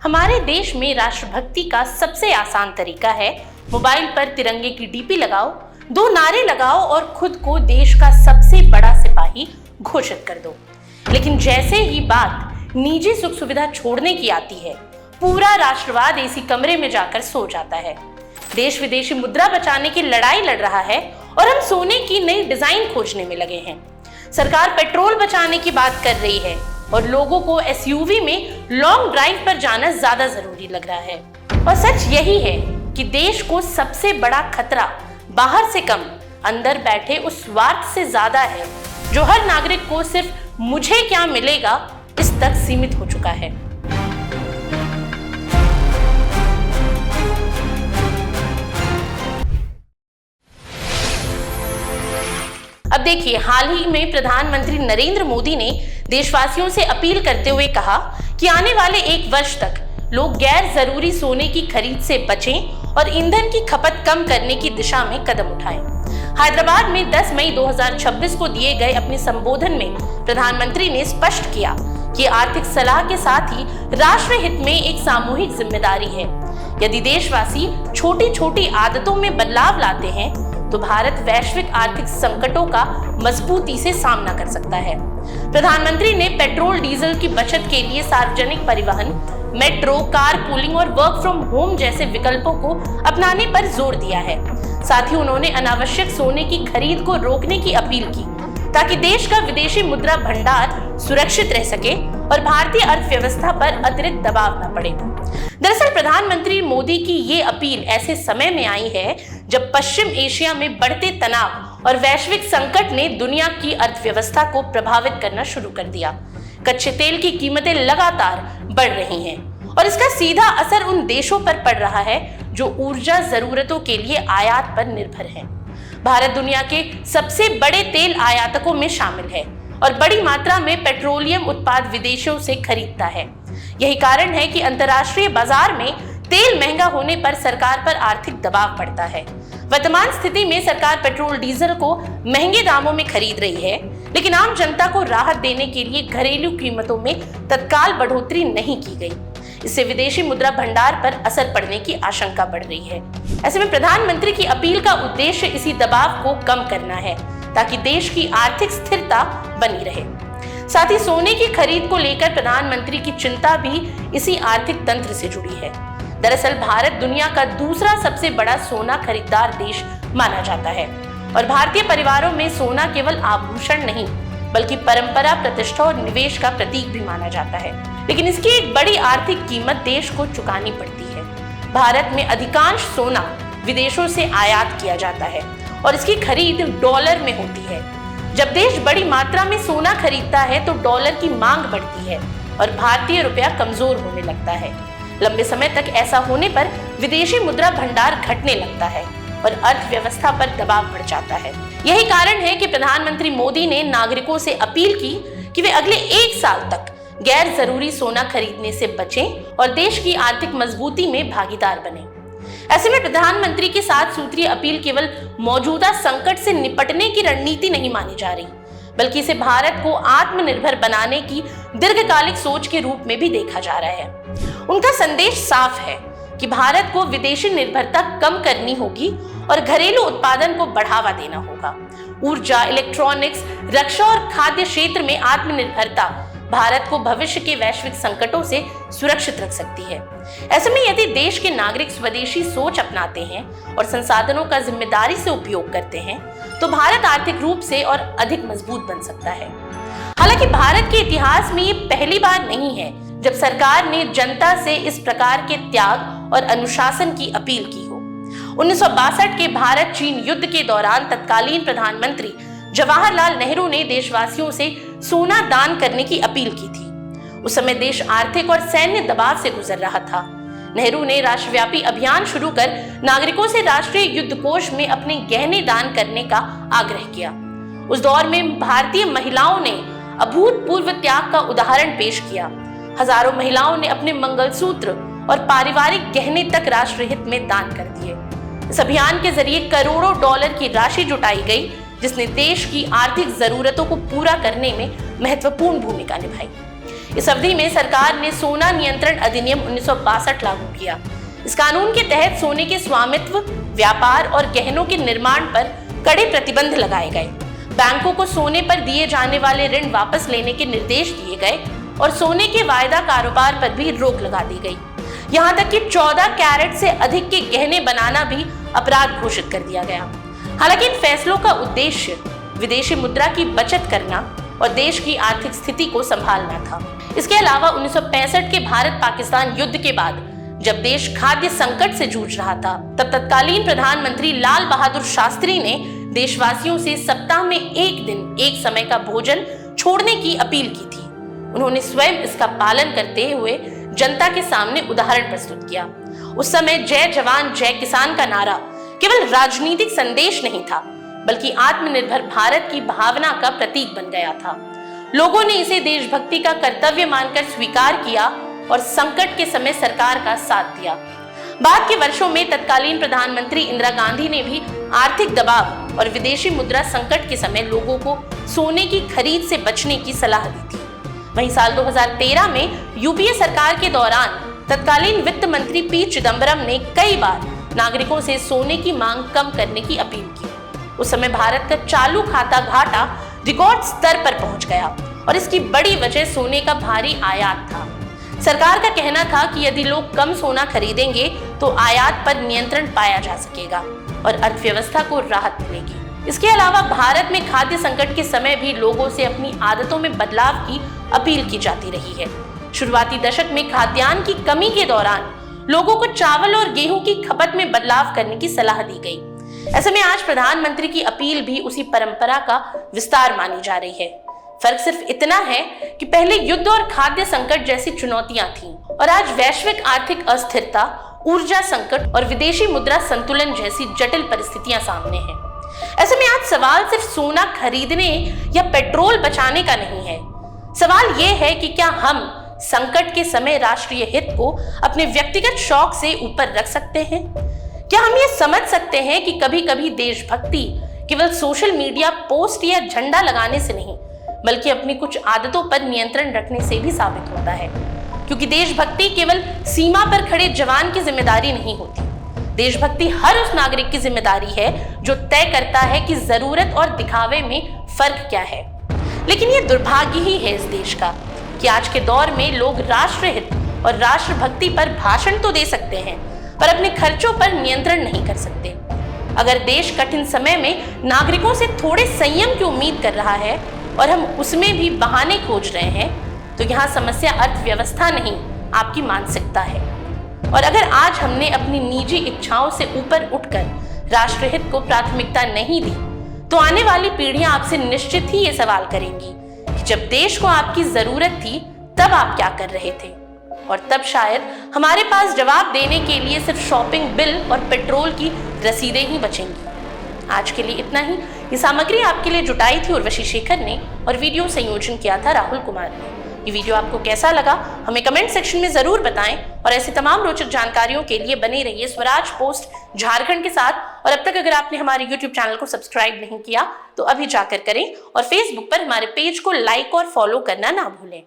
हमारे देश में राष्ट्रभक्ति का सबसे आसान तरीका है मोबाइल पर तिरंगे की डीपी लगाओ, 2 नारे लगाओ और खुद को देश का सबसे बड़ा सिपाही घोषित कर दो। लेकिन जैसे ही बात निजी सुख सुविधा छोड़ने की आती है, पूरा राष्ट्रवाद एसी कमरे में जाकर सो जाता है। देश विदेशी मुद्रा बचाने की लड़ाई लड़ रहा है और हम सोने की नई डिजाइन खोजने में लगे हैं। सरकार पेट्रोल बचाने की बात कर रही है और लोगों को एसयूवी में लॉन्ग ड्राइव पर जाना ज्यादा जरूरी लग रहा है। और सच यही है कि देश को सबसे बड़ा खतरा बाहर से कम अंदर बैठे उस स्वार्थ से ज्यादा है जो हर नागरिक को सिर्फ मुझे क्या मिलेगा इस तक सीमित हो चुका है। अब देखिए, हाल ही में प्रधानमंत्री नरेंद्र मोदी ने देशवासियों से अपील करते हुए कहा कि आने वाले 1 वर्ष तक लोग गैर जरूरी सोने की खरीद से बचें और ईंधन की खपत कम करने की दिशा में कदम उठाएं। हैदराबाद में 10 मई 2026 को दिए गए अपने संबोधन में प्रधानमंत्री ने स्पष्ट किया कि आर्थिक सलाह के साथ ही राष्ट्र हित में एक सामूहिक जिम्मेदारी है। यदि देशवासी छोटी छोटी आदतों में बदलाव लाते हैं तो भारत वैश्विक आर्थिक संकटों का मजबूती से सामना कर सकता है। प्रधानमंत्री ने पेट्रोल डीजल की बचत के लिए सार्वजनिक परिवहन, मेट्रो, कार पूलिंग और वर्क फ्रॉम होम जैसे विकल्पों को अपनाने पर जोर दिया है। साथ ही उन्होंने अनावश्यक सोने की खरीद को रोकने की अपील की ताकि देश का विदेशी मुद्रा भंडार सुरक्षित रह सके और भारतीय अर्थव्यवस्था पर अतिरिक्त दबाव न पड़े। दरअसल प्रधानमंत्री मोदी की ये अपील ऐसे समय में आई है जब पश्चिम एशिया में बढ़ते तनाव और वैश्विक संकट ने दुनिया की अर्थव्यवस्था को प्रभावित करना शुरू कर दिया। कच्चे तेल की कीमतें लगातार बढ़ रही हैं और इसका सीधा असर उन देशों पर पड़ रहा है जो ऊर्जा जरूरतों के लिए आयात पर निर्भर हैं। भारत दुनिया के सबसे बड़े तेल आयातकों में शामिल है और बड़ी मात्रा में पेट्रोलियम उत्पाद विदेशों से खरीदता है। यही कारण है कि अंतर्राष्ट्रीय बाजार में तेल महंगा होने पर सरकार पर आर्थिक दबाव पड़ता है। वर्तमान स्थिति में सरकार पेट्रोल डीजल को महंगे दामों में खरीद रही है, लेकिन आम जनता को राहत देने के लिए घरेलू कीमतों में तत्काल बढ़ोतरी नहीं की गई। इससे विदेशी मुद्रा भंडार पर असर पड़ने की आशंका बढ़ रही है। ऐसे में प्रधानमंत्री की अपील का उद्देश्य इसी दबाव को कम करना है ताकि देश की आर्थिक स्थिरता बनी रहे। साथ ही सोने की खरीद को लेकर प्रधानमंत्री की चिंता भी इसी आर्थिक तंत्र से जुड़ी है। दरअसल भारत दुनिया का दूसरा सबसे बड़ा सोना खरीदार देश माना जाता है और भारतीय परिवारों में सोना केवल आभूषण नहीं बल्कि परंपरा, प्रतिष्ठा और निवेश का प्रतीक भी माना जाता है। लेकिन इसकी एक बड़ी आर्थिक कीमत देश को चुकानी पड़ती है। भारत में अधिकांश सोना विदेशों से आयात किया जाता है और इसकी खरीद डॉलर में होती है। जब देश बड़ी मात्रा में सोना खरीदता है तो डॉलर की मांग बढ़ती है और भारतीय रुपया कमजोर होने लगता है। लंबे समय तक ऐसा होने पर विदेशी मुद्रा भंडार घटने लगता है और अर्थव्यवस्था पर दबाव बढ़ जाता है। यही कारण है कि प्रधानमंत्री मोदी ने नागरिकों से अपील की कि वे अगले 1 साल तक गैर जरूरी सोना खरीदने से बचें और देश की आर्थिक मजबूती में भागीदार बने। ऐसे में प्रधानमंत्री की 7 सूत्रीय अपील केवल मौजूदा संकट से निपटने की रणनीति नहीं मानी जा रही, बल्कि इसे भारत को आत्मनिर्भर बनाने की दीर्घकालिक सोच के रूप में भी देखा जा रहा है। उनका संदेश साफ है कि भारत को विदेशी निर्भरता कम करनी होगी और घरेलू उत्पादन को बढ़ावा देना होगा। ऊर्जा, इलेक्ट्रॉनिक्स, रक्षा और खाद्य क्षेत्र में आत्मनिर्भरता भारत को भविष्य के वैश्विक संकटों से सुरक्षित रख सकती है। ऐसे में यदि देश के नागरिक स्वदेशी सोच अपनाते हैं और संसाधनों का जिम्मेदारी से उपयोग करते हैं तो भारत आर्थिक रूप से और अधिक मजबूत बन सकता है। हालांकि भारत के इतिहास में ये पहली बार नहीं है जब सरकार ने जनता से इस प्रकार के त्याग और अनुशासन की अपील की हो। 1962 के भारत चीन युद्ध के दौरान तत्कालीन प्रधानमंत्री जवाहरलाल नेहरू ने देशवासियों से सोना दान करने की अपील की थी। उस समय देश आर्थिक और सैन्य दबाव से गुजर रहा था। नेहरू ने राष्ट्रव्यापी अभियान शुरू कर नागरिकों से राष्ट्रीय युद्ध कोष में अपने गहने दान करने का आग्रह किया। उस दौर में भारतीय महिलाओं ने अभूतपूर्व त्याग का उदाहरण पेश किया। हजारों महिलाओं ने अपने मंगलसूत्र और पारिवारिक गहने तक राष्ट्रहित में दान कर दिए। इस अभियान के जरिए करोड़ों डॉलर की राशि जुटाई गई जिसने देश की आर्थिक जरूरतों को पूरा करने में महत्वपूर्ण भूमिका निभाई। इस अवधि में सरकार ने सोना नियंत्रण अधिनियम 1962 लागू किया। इस कानून के तहत सोने के स्वामित्व, व्यापार और गहनों के निर्माण पर कड़े प्रतिबंध लगाए गए। बैंकों को सोने पर दिए जाने वाले ऋण वापस लेने के निर्देश दिए गए और सोने के वायदा कारोबार पर भी रोक लगा दी गई। यहाँ तक कि 14 कैरेट से अधिक के गहने बनाना भी अपराध घोषित कर दिया गया। हालांकि इन फैसलों का उद्देश्य विदेशी मुद्रा की बचत करना और देश की आर्थिक स्थिति को संभालना था। इसके अलावा 1965 के भारत पाकिस्तान युद्ध के बाद जब देश खाद्य संकट से जूझ रहा था, तब तत्कालीन प्रधानमंत्री लाल बहादुर शास्त्री ने देशवासियों से सप्ताह में एक दिन एक समय का भोजन छोड़ने की अपील की थी। उन्होंने स्वयं इसका पालन करते हुए जनता के सामने उदाहरण प्रस्तुत किया। उस समय जय जवान जय किसान का नारा केवल राजनीतिक संदेश नहीं था, बल्कि आत्मनिर्भर भारत की भावना का प्रतीक बन गया था। लोगों ने इसे देशभक्ति का कर्तव्य मानकर स्वीकार किया और संकट के समय सरकार का साथ दिया। बाद के वर्षों में तत्कालीन प्रधानमंत्री इंदिरा गांधी ने भी आर्थिक दबाव और विदेशी मुद्रा संकट के समय लोगों को सोने की खरीद से बचने की सलाह दी थी। वहीं साल 2013 में यूपीए सरकार के दौरान तत्कालीन वित्त मंत्री पी चिदंबरम ने कई बार नागरिकों से सोने की मांग कम करने की अपील की। उस समय भारत का चालू खाता घाटा रिकॉर्ड स्तर पर पहुंच गया और इसकी बड़ी वजह सोने का भारी आयात था। सरकार का कहना था कि यदि लोग कम सोना खरीदेंगे तो आयात पर नियंत्रण पाया जा सकेगा और अर्थव्यवस्था को राहत मिलेगी। इसके अलावा भारत में खाद्य संकट के समय भी लोगों से अपनी आदतों में बदलाव की अपील की जाती रही है। शुरुआती दशक में खाद्यान्न की कमी के दौरान लोगों को चावल और गेहूं की खपत में बदलाव करने की सलाह दी गई। ऐसे में आज प्रधानमंत्री की अपील भी उसी परंपरा का विस्तार मानी जा रही है। फर्क सिर्फ इतना है कि पहले युद्ध और खाद्य संकट जैसी चुनौतियां थीं और आज वैश्विक आर्थिक अस्थिरता, ऊर्जा संकट और विदेशी मुद्रा संतुलन जैसी जटिल परिस्थितियां सामने हैं। ऐसे में आज सवाल सिर्फ सोना खरीदने या पेट्रोल बचाने का नहीं है। सवाल ये है कि क्या हम संकट के समय राष्ट्रीय हित को अपने व्यक्तिगत शौक से ऊपर रख सकते हैं? क्या हम ये समझ सकते हैं कि कभी-कभी देशभक्ति केवल सोशल मीडिया पोस्ट या झंडा लगाने से नहीं, बल्कि अपनी कुछ आदतों पर नियंत्रण रखने से भी साबित होता है? क्योंकि देशभक्ति केवल सीमा पर खड़े जवान की जिम्मेदारी नहीं होती। देशभक्ति हर उस नागरिक की जिम्मेदारी है जो तय करता है कि जरूरत और दिखावे में फर्क क्या है। लेकिन ये दुर्भाग्य ही है इस देश का कि आज के दौर में लोग राष्ट्रहित और राष्ट्रभक्ति पर भाषण तो दे सकते हैं, पर अपने खर्चों पर नियंत्रण नहीं कर सकते। अगर देश कठिन समय में नागरिकों से थोड़े संयम की उम्मीद कर रहा है और हम उसमें भी बहाने खोज रहे हैं, तो यहाँ समस्या अर्थव्यवस्था नहीं, आपकी मानसिकता है। और अगर आज हमने अपनी निजी इच्छाओं से ऊपर उठकर राष्ट्रहित को प्राथमिकता नहीं दी, तो आने वाली पीढ़ियां आपसे निश्चित ही ये सवाल करेंगी कि जब देश को आपकी जरूरत थी तब आप क्या कर रहे थे। और तब शायद हमारे पास जवाब देने के लिए सिर्फ शॉपिंग बिल और पेट्रोल की रसीदें ही बचेंगी। आज के लिए इतना ही। ये सामग्री आपके लिए जुटाई थी उर्वशी शेखर ने और वीडियो संयोजन किया था राहुल कुमार ने। ये वीडियो आपको कैसा लगा हमें कमेंट सेक्शन में जरूर बताएं और ऐसी तमाम रोचक जानकारियों के लिए बने रहिए स्वराज पोस्ट झारखंड के साथ। और अब तक अगर आपने हमारे YouTube चैनल को सब्सक्राइब नहीं किया तो अभी जाकर करें और Facebook पर हमारे पेज को लाइक और फॉलो करना ना भूलें।